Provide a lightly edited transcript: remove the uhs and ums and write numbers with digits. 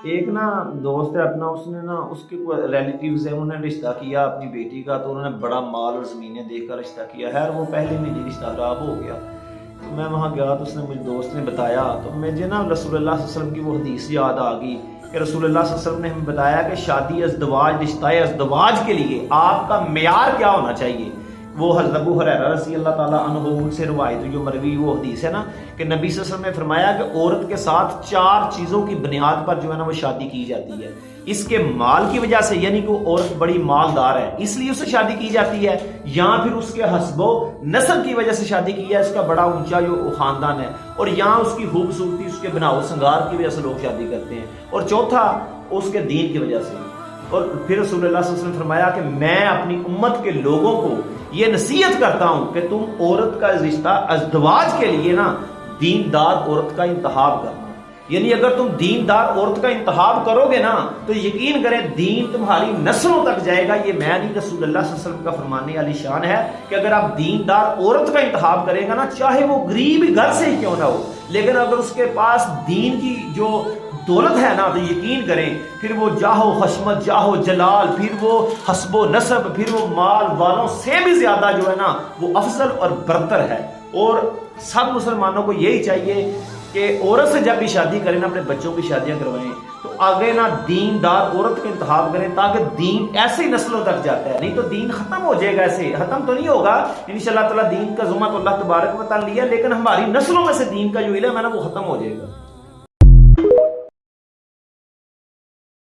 ایک نا دوست ہے اپنا، اس نے نا اس کے کوئی ریلیٹیوز ہیں، انہوں نے رشتہ کیا اپنی بیٹی کا، تو انہوں نے بڑا مال اور زمینیں دیکھ کر رشتہ کیا ہے، وہ پہلے میں ہی رشتہ خراب ہو گیا۔ تو میں وہاں گیا تو اس نے مجھے دوست نے بتایا، تو مجھے نا رسول اللہ صلی اللہ علیہ وسلم کی وہ حدیث یاد آ گئی کہ رسول اللہ صلی اللہ علیہ وسلم نے ہمیں بتایا کہ شادی ازدواج، رشتہ ازدواج کے لیے آپ کا معیار کیا ہونا چاہیے۔ وہ حضرت ابو ہریرہ رضی اللہ تعالیٰ عنہ سے روایت جو مروی وہ حدیث ہے نا کہ نبی صلی اللہ علیہ وسلم نے فرمایا کہ عورت کے ساتھ 4 چیزوں کی بنیاد پر جو ہے نا وہ شادی کی جاتی ہے۔ اس کے مال کی وجہ سے، یعنی کہ وہ عورت بڑی مالدار ہے اس لیے اسے شادی کی جاتی ہے، یا پھر اس کے حسب و نسب کی وجہ سے شادی کی ہے، اس کا بڑا اونچا جو خاندان ہے، اور یہاں اس کی خوبصورتی، اس کے بناؤ سنگار کی وجہ سے لوگ شادی کرتے ہیں، اور چوتھا اس کے دین کی وجہ سے۔ اور پھر رسول اللہ صلی اللہ علیہ وسلم نے فرمایا کہ میں اپنی امت کے لوگوں کو یہ نصیحت کرتا ہوں کہ تم عورت کا رشتہ ازدواج کے لیے نا دیندار عورت کا انتخاب کرنا، یعنی اگر تم دیندار عورت کا انتخاب کرو گے نا تو یقین کریں دین تمہاری نسلوں تک جائے گا۔ یہ میں نہیں، رسول اللہ صلی اللہ علیہ وسلم کا فرمانے علی شان ہے کہ اگر آپ دیندار عورت کا انتخاب کریں گا نا، چاہے وہ غریب گھر سے ہی کیوں نہ ہو، لیکن اگر اس کے پاس دین کی جو دولت ہے نا تو یقین کریں پھر وہ جاہو خشمت، جاہو جلال، پھر وہ حسب و نسب، پھر وہ مال والوں سے بھی زیادہ جو ہے نا وہ افضل اور برتر ہے۔ اور سب مسلمانوں کو یہی چاہیے کہ عورت سے جب بھی شادی کریں نا اپنے بچوں کی شادیاں کروائیں تو آگے نا دیندار عورت کا انتخاب کریں، تاکہ دین ایسے ہی نسلوں تک جاتا ہے، نہیں تو دین ختم ہو جائے گا، ایسے ختم تو نہیں ہوگا انشاءاللہ تعالیٰ۔ دین کا ذمہ تو اللہ تبارک و تعالیٰ لیا، لیکن ہماری نسلوں میں سے دین کا جو علم ہے نا وہ ختم ہو جائے گا۔